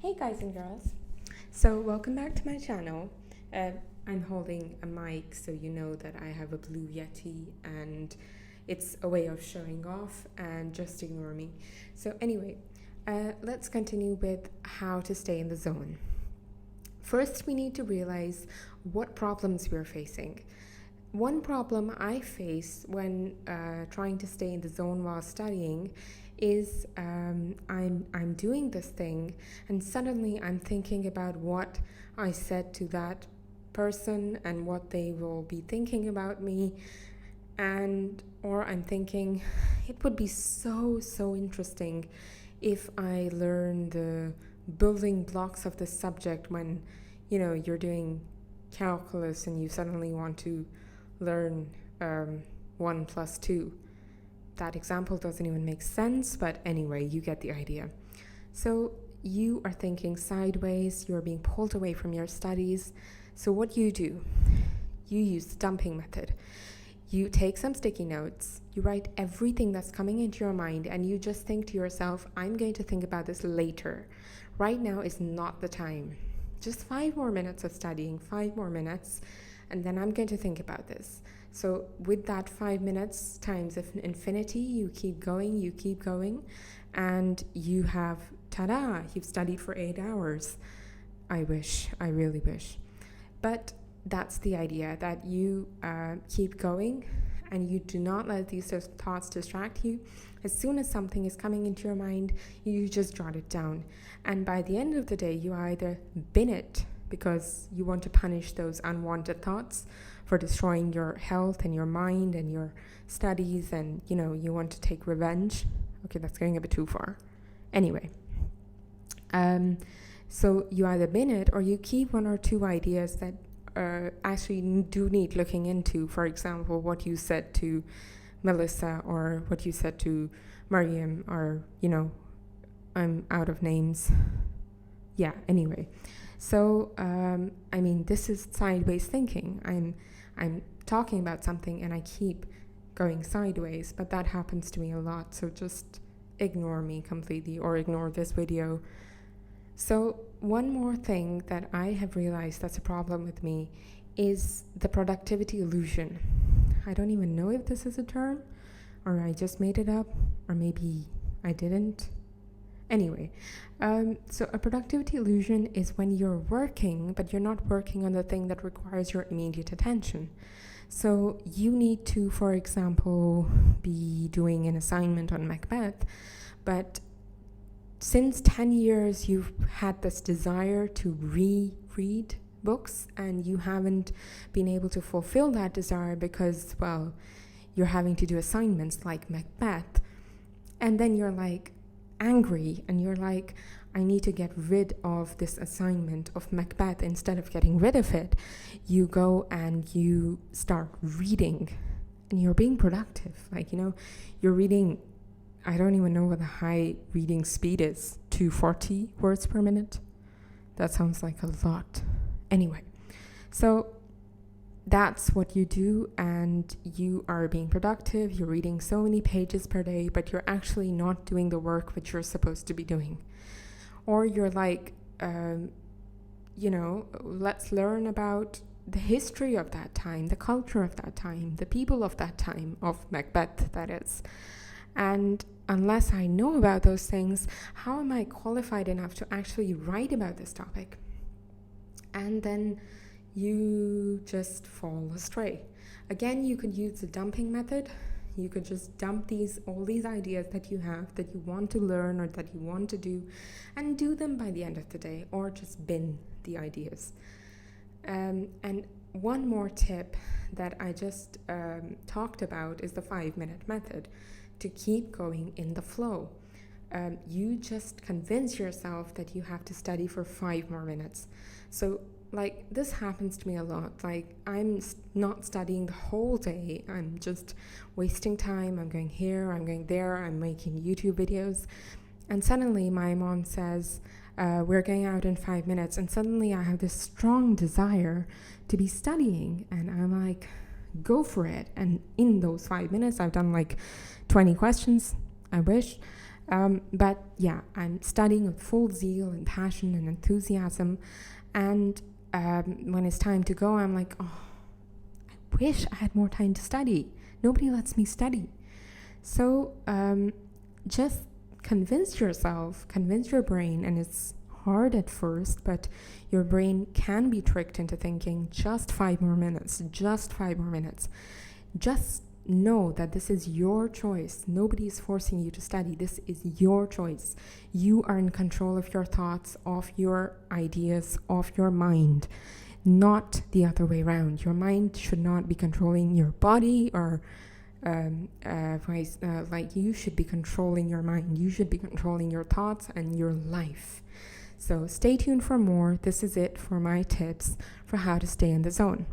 Hey guys and girls. So welcome back to my channel. I'm holding a mic so you know that I have a Blue Yeti and it's a way of showing off, and just ignore me. So anyway, let's continue with how to stay in the zone. First, we need to realize what problems we're facing. One problem I face when trying to stay in the zone while studying is I'm doing this thing and suddenly I'm thinking about what I said to that person and what they will be thinking about me, or I'm thinking it would be so interesting if I learn the building blocks of the subject when you're doing calculus and you suddenly want to learn 1 plus 2. That example doesn't even make sense, but anyway, you get the idea. So you are thinking sideways, you're being pulled away from your studies. So what do? You use the dumping method. You take some sticky notes, you write everything that's coming into your mind, and you just think to yourself, I'm going to think about this later. Right now is not the time. Just 5 more minutes of studying, 5 more minutes, and then I'm going to think about this. So with that 5 minutes times infinity, you keep going, and you have, ta-da, you've studied for 8 hours. I really wish. But that's the idea, that you keep going and you do not let these thoughts distract you. As soon as something is coming into your mind, you just jot it down. And by the end of the day, you either bin it because you want to punish those unwanted thoughts for destroying your health and your mind and your studies, and you want to take revenge. Okay, that's going a bit too far. Anyway, so you either bin it or you keep 1 or 2 ideas that actually do need looking into. For example, what you said to Melissa or what you said to Mariam, or I'm out of names. Yeah, anyway. So this is sideways thinking. I'm talking about something and I keep going sideways, but that happens to me a lot, so just ignore me completely or ignore this video. So one more thing that I have realized that's a problem with me is the productivity illusion. I don't even know if this is a term, or I just made it up, or maybe I didn't. Anyway, so a productivity illusion is when you're working, but you're not working on the thing that requires your immediate attention. So you need to, for example, be doing an assignment on Macbeth, but since 10 years you've had this desire to reread books and you haven't been able to fulfill that desire because, well, you're having to do assignments like Macbeth, and then you're like angry and you're like, I need to get rid of this assignment of Macbeth. Instead of getting rid of it, you go and you start reading and you're being productive. You're reading, I don't even know what the high reading speed is, 240 words per minute. That sounds like a lot. Anyway, so that's what you do, and you are being productive. You're reading so many pages per day, but you're actually not doing the work which you're supposed to be doing. Or you're like, let's learn about the history of that time, the culture of that time, the people of that time, of Macbeth, that is. And unless I know about those things, how am I qualified enough to actually write about this topic? And then you just fall astray. Again, you could use the dumping method. You could just dump all these ideas that you have, that you want to learn or that you want to do, and do them by the end of the day, or just bin the ideas. And one more tip that I just talked about is the 5-minute method, to keep going in the flow. You just convince yourself that you have to study for 5 more minutes. So this happens to me a lot. I'm not studying the whole day. I'm just wasting time. I'm going here, I'm going there, I'm making YouTube videos. And suddenly my mom says, we're going out in 5 minutes. And suddenly I have this strong desire to be studying. And I'm like, go for it. And in those 5 minutes, I've done 20 questions, I wish. But yeah, I'm studying with full zeal and passion and enthusiasm. And when it's time to go, I'm like, oh, I wish I had more time to study. Nobody lets me study. So just convince yourself, convince your brain, and it's hard at first, but your brain can be tricked into thinking just 5 more minutes, just 5 more minutes. Just know that this is your choice. Nobody is forcing you to study. This is your choice. You are in control of your thoughts, of your ideas, of your mind, not the other way around. Your mind should not be controlling your body or like you should be controlling your mind. You should be controlling your thoughts and your life. So stay tuned for more. This is it for my tips for how to stay in the zone.